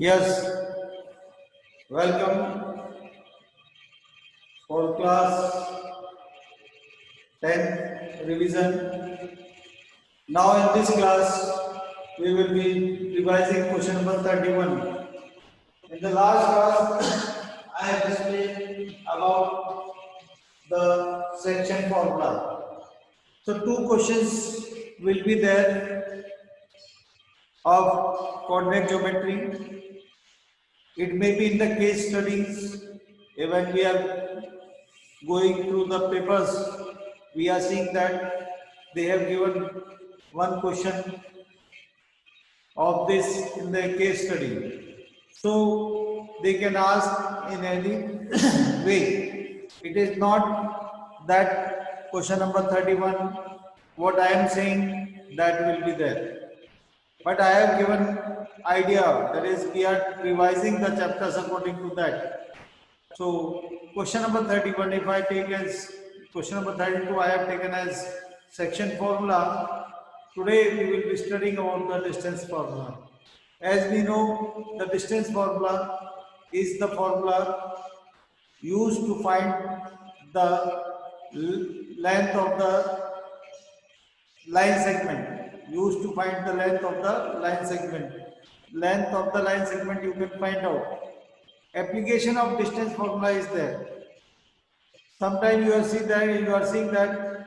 Yes, welcome for class 10th revision. Now in this class, we will be revising question number 31. In the last class, I have explained about the section formula. So two questions will be there of coordinate geometry. It may be in the case studies when we are going through the papers, we are seeing that they have given one question of this in the case study. So they can ask in any way. It is not that question number 31, what I am saying, that will be there. But I have given idea, that is, we are revising the chapters according to that. So question number 31, if I take as question number 32, I have taken as section formula. Today we will be studying about the distance formula. As we know, the distance formula is the formula used to find the length of the line segment. Used to find the length of the line segment. Length of the line segment you can find out. Application of distance formula is there. Sometimes you are seeing that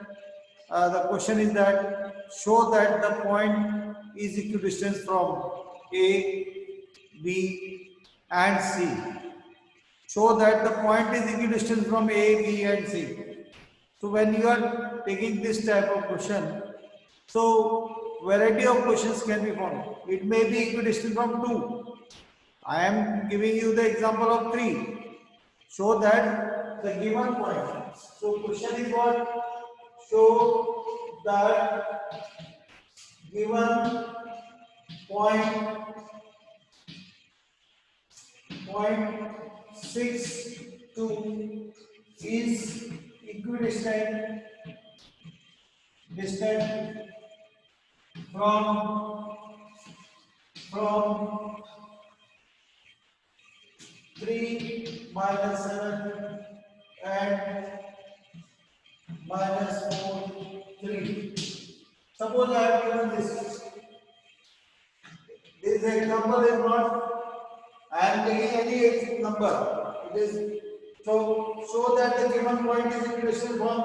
the question is that show that the point is equidistant from A, B, and C. Show that the point is equidistant from A, B, and C. So when you are taking this type of question, so variety of questions can be found. It may be equidistant from 2. I am giving you the example of 3. Show that the given point. So question is what? Show that given point 6 2 is equidistant from 3 minus 7 and minus 4 3. Suppose I have given this. This example is not, I am taking any number. It is so that the given point is equidistant from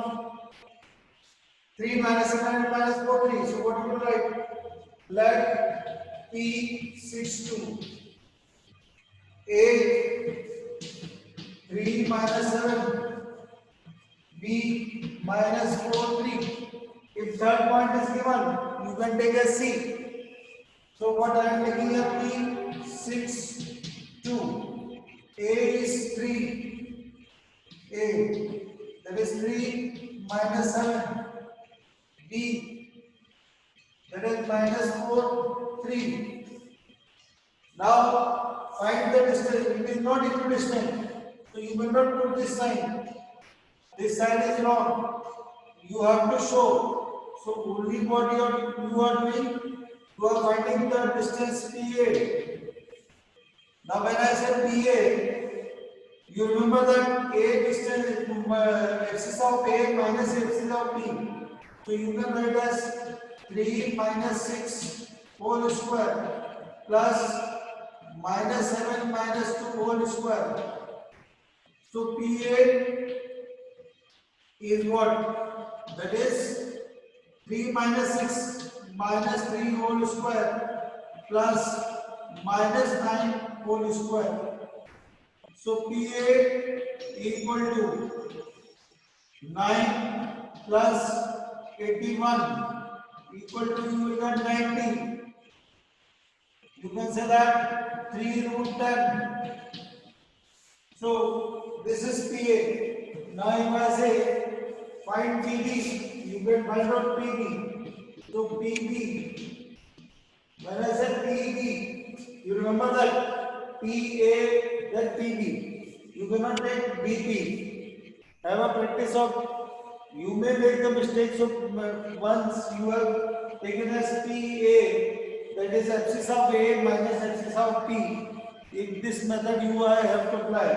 3 minus 7 and minus 4 3. So what you will write? Let P 6 2 A 3 minus 7 B minus 4 3. If third point is given, you can take as C. So what I am taking a P 6 2. A is 3. A, that is 3 minus 7. B, that is minus 4 3. Now find the distance. It is not equidistant, so you will not put this sign. This sign is wrong. You have to show. So only what you are doing, you are finding the distance PA. Now when I said PA, you remember that A distance is axis of A minus axis of B. So you can write as 3 minus 6 whole square plus minus 7 minus 2 whole square. So PA is what? That is 3 minus 6 minus 3 whole square plus minus 9 whole square. So PA equal to 9 plus 81 equal to, you will get 90. You can say that 3 root 10. So this is PA. Now if I say find PB, you can find out PB. So PB, when I said PB, you remember that PA, that PB. You cannot take BP. Have a practice of, you may make the mistakes of once you have taken as PA, that is axis of A minus axis of P. In this method you I have to apply.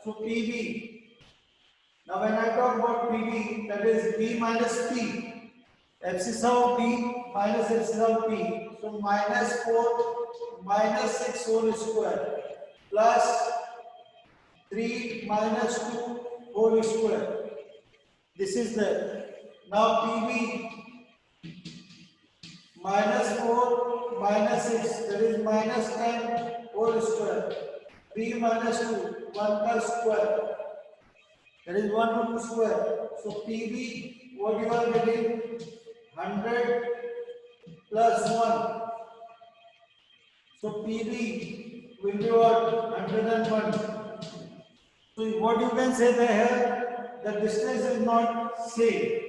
So PB. Now when I talk about PB, that is B minus P. Abscissa of B minus abscissa of P. So minus 4 minus 6 whole square plus 3 minus 2 whole square. This is the. Now PB minus 4 minus 6, that is minus 10 whole square. 3 minus 2, 1 plus square, that is 1 square. So PB, what you are getting? 100 plus 1. So PB will be what? 101. So what you can say there, the distance is not same.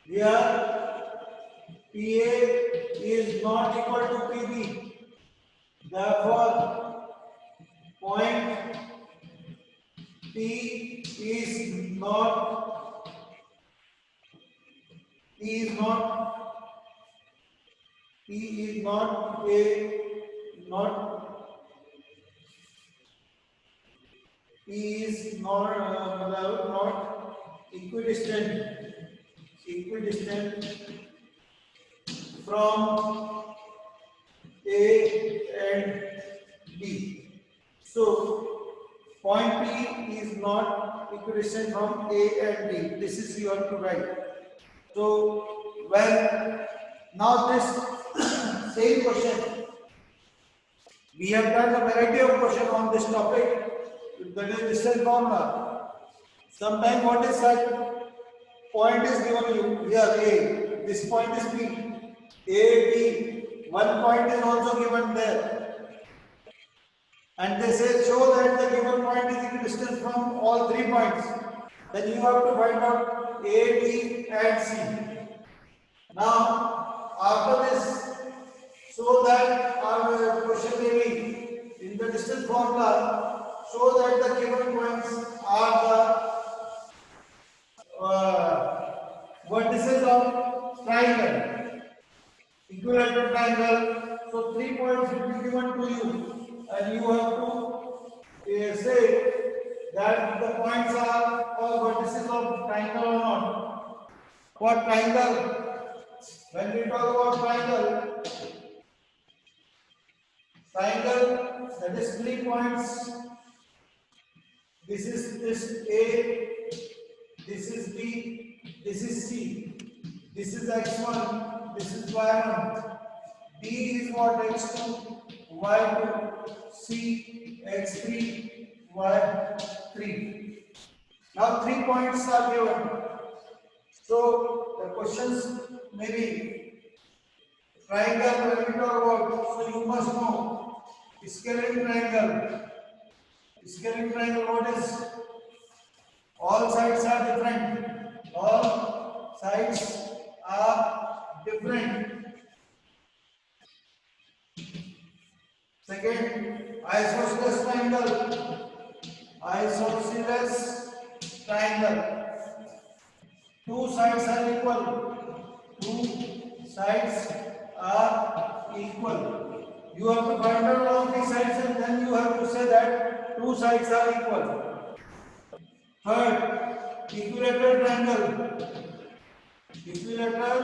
Here PA is not equal to PB. Therefore, point P is not P is not not equidistant from A and B. So point P is not equidistant from A and B. This is you have to write. So when now this same question, we have done a variety of questions on this topic. That is distance formula. Sometimes what is such point is given you here A. This point is B. A, B. One point is also given there. And they say show that the given point is equidistant from all 3 points. Then you have to find out A, B and C. Now after this, so that our question may be in the distance formula, show that the given points are the vertices of triangle, equilateral triangle. So 3 points will be given to you, and you have to say that the points are all vertices of triangle or not. For triangle, when we talk about triangle, that is 3 points. This is this A, this is B, this is C. This is x1, this is y1. B is what? x2, y2, C, x3, y3. Now 3 points are given. So the questions may be triangle, when we talk about, so you must know scalene triangle. Scalene triangle, what is? All sides are different. All sides are different. Second, isosceles triangle. Isosceles triangle. 2 sides are equal. 2 sides are equal. You have to find out all 3 sides and then you have to say that 2 sides are equal. Third, equilateral triangle. Equilateral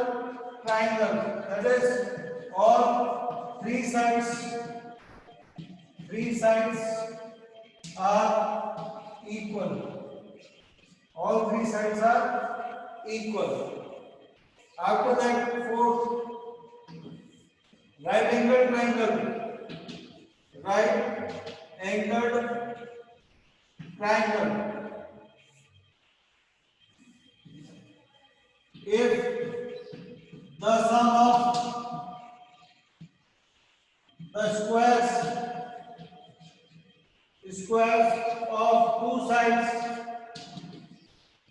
triangle. That is all 3 sides are equal. All 3 sides are equal. After that, fourth, right angled triangle. Right angled triangle. If the sum of the squares of 2 sides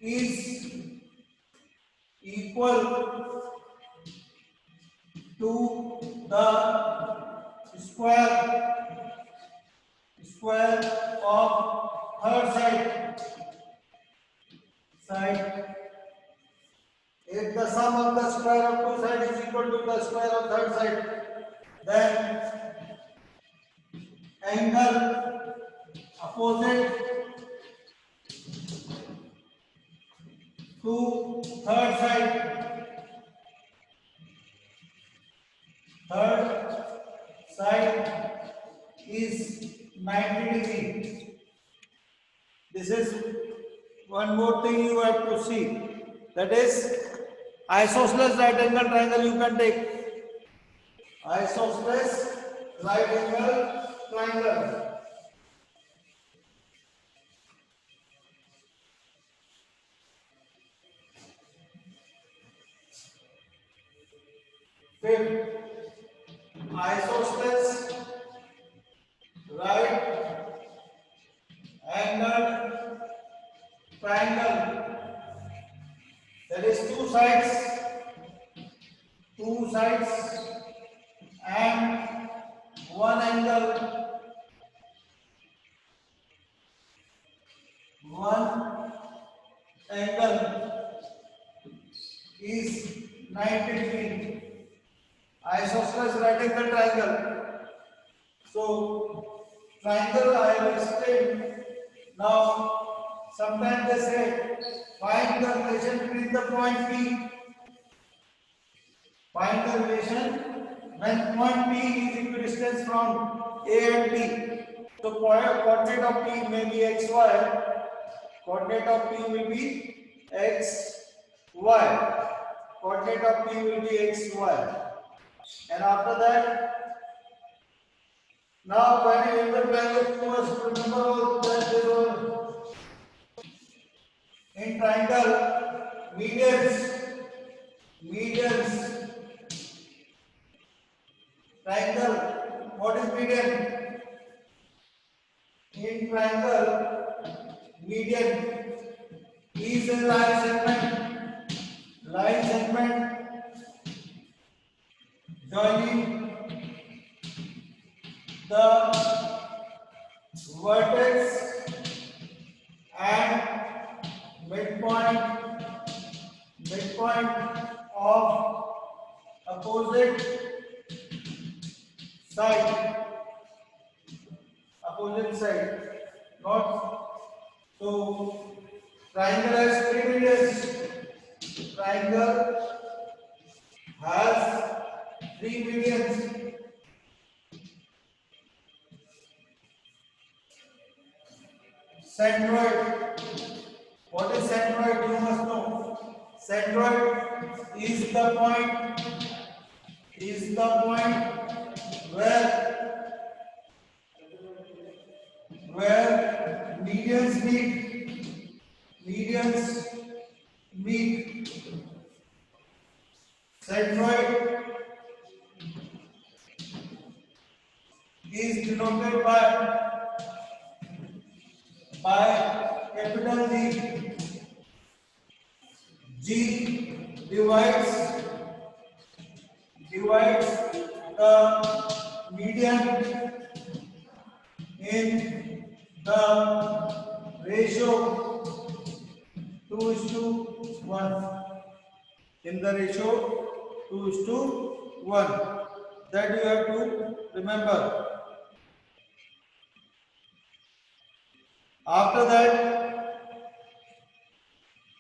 is equal to the square of third side. If the sum of the square of 2 sides is equal to the square of third side, then angle opposite to third side. Third side is 90 degree. This is one more thing you have to see. That is isosceles right angle triangle you can take. Isosceles right angle triangle. Fifth, isosceles right angle triangle. There is two sides and one angle. One angle is 90 degree. Isosceles right angle triangle. So triangle I have explained. Now sometimes they say find the relation between the point P. Find the relation when point P is equidistant from A and B. So coordinate of P may be xy. Coordinate of P will be xy. Coordinate of P will be xy. And after that, now when you enter triangle, you must remember all that there were in triangle medians. Triangle, what is median? In triangle, median is a line segment joining the vertex and midpoint of opposite side. Not so. Triangle has three medians. Triangle has three medians. Centroid. What is centroid? You must know. Centroid is the point where medians meet. Centroid is denoted by capital G. G divides the median in the ratio 2:1. In the ratio 2:1. That you have to remember. After that,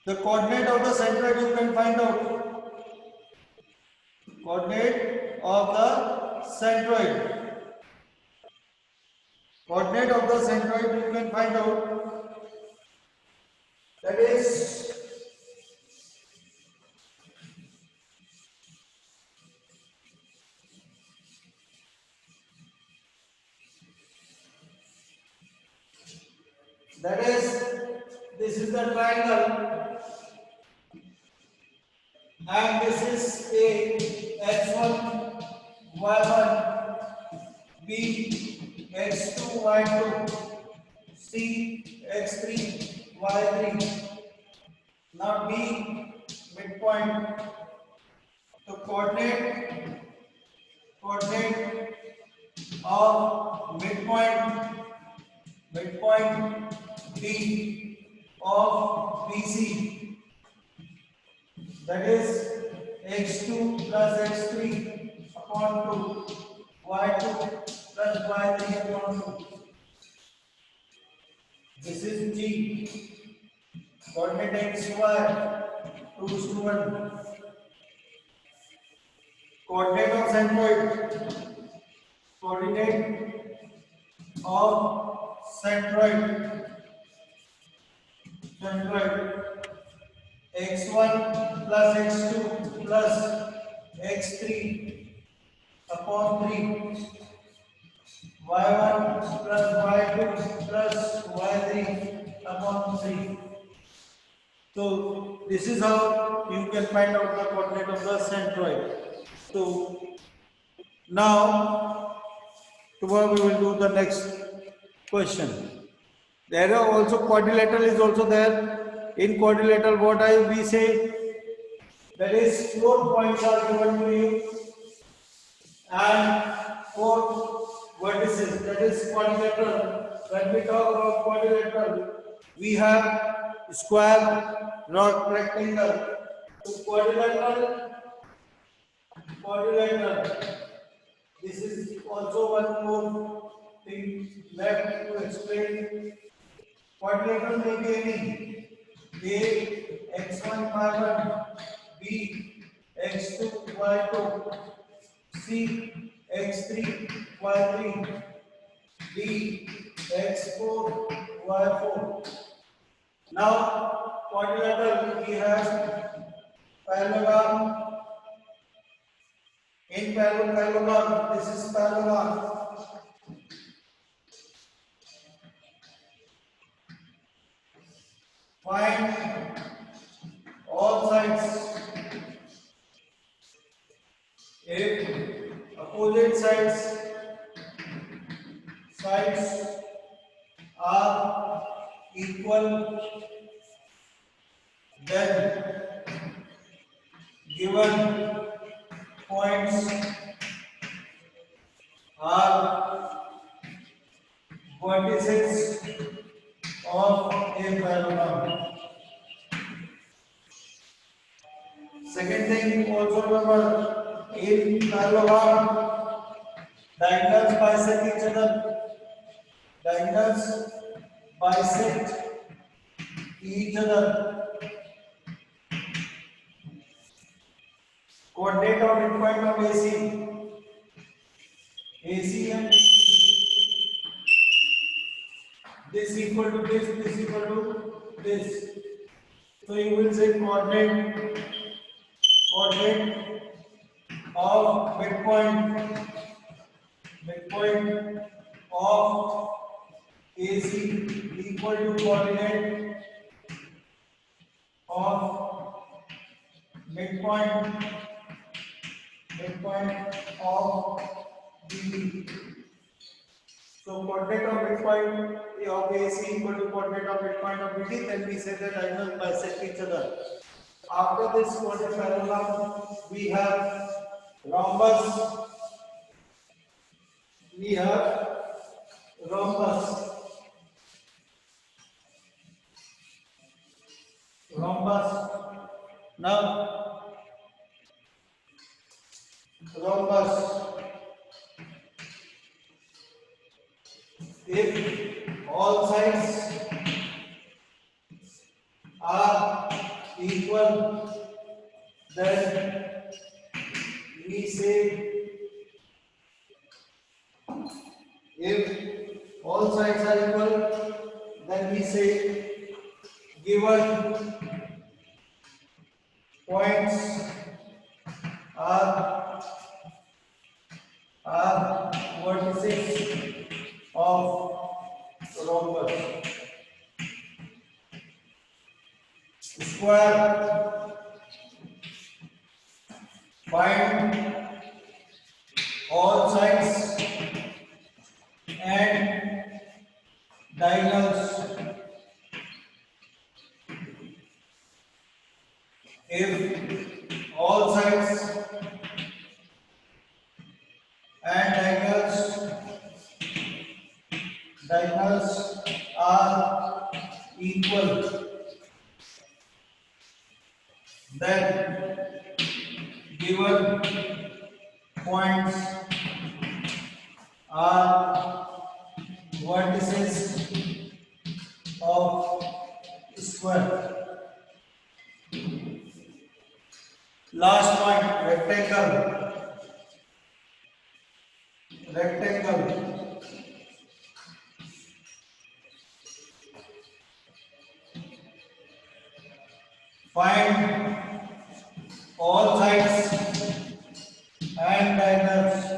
the coordinate of the centroid you can find out. Coordinate of the centroid. Coordinate of the centroid you can find out. That is this is the triangle and this is A, x1 y1, B, x2 y2, C, x3 y3. Now D midpoint. So coordinate of midpoint B of BC, that is x2 plus x3 upon 2, y2 plus y3 upon 2. This is G. Coordinate x y 2 is to 1. Coordinate of centroid. Coordinate of centroid. Centroid. x1 plus x2 plus x3 upon 3. y1 plus y2 plus y3 upon 3. So this is how you can find out the coordinate of the centroid. So now tomorrow we will do the next question. There are also quadrilateral is also there. In quadrilateral, what we say, that is 4 points are given to you and 4 vertices. That is quadrilateral. When we talk about quadrilateral, we have square, not rectangle. So quadrilateral. This is also one more thing left to explain. Quadrilateral may be any A x1 y1, B x2 y2, C x3 y3, D x4 y4. Now quadrilateral we have parallelogram. In parallelogram, this is parallelogram. Find all sides. If opposite sides are equal, then given points are vertices of a parallelogram. Second thing, also remember, in parallelogram, diagonals bisect each other. Diagonals bisect each other. Coordinate of midpoint of AC and this equal to this equal to this. So you will say coordinate of midpoint of AC equal to coordinate of midpoint of BD. So coordinate of midpoint of AC equal to coordinate of midpoint of BD, then we say that diagonals bisect each other. After this quadrant parallelogram, we have rhombus. We have rhombus. Now, rhombus. If all sides are equal, then we say, if all sides are equal, then we say given points are vertices of rhombus. Square, find all sides and diagonals. If all sides and diagonals are equal, then given points are vertices of square. Last point, rectangle. Rectangle. Find all sides and diagonals.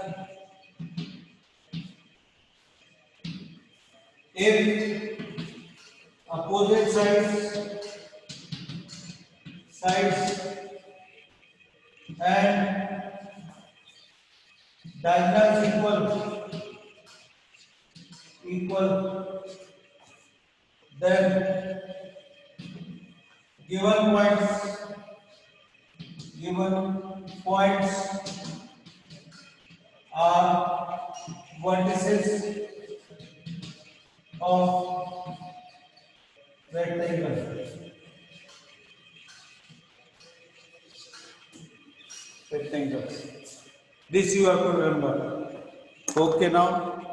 If opposite sides and diagonals equal, then given points given points are vertices of rectangle. Rectangle. This you have to remember. Okay now.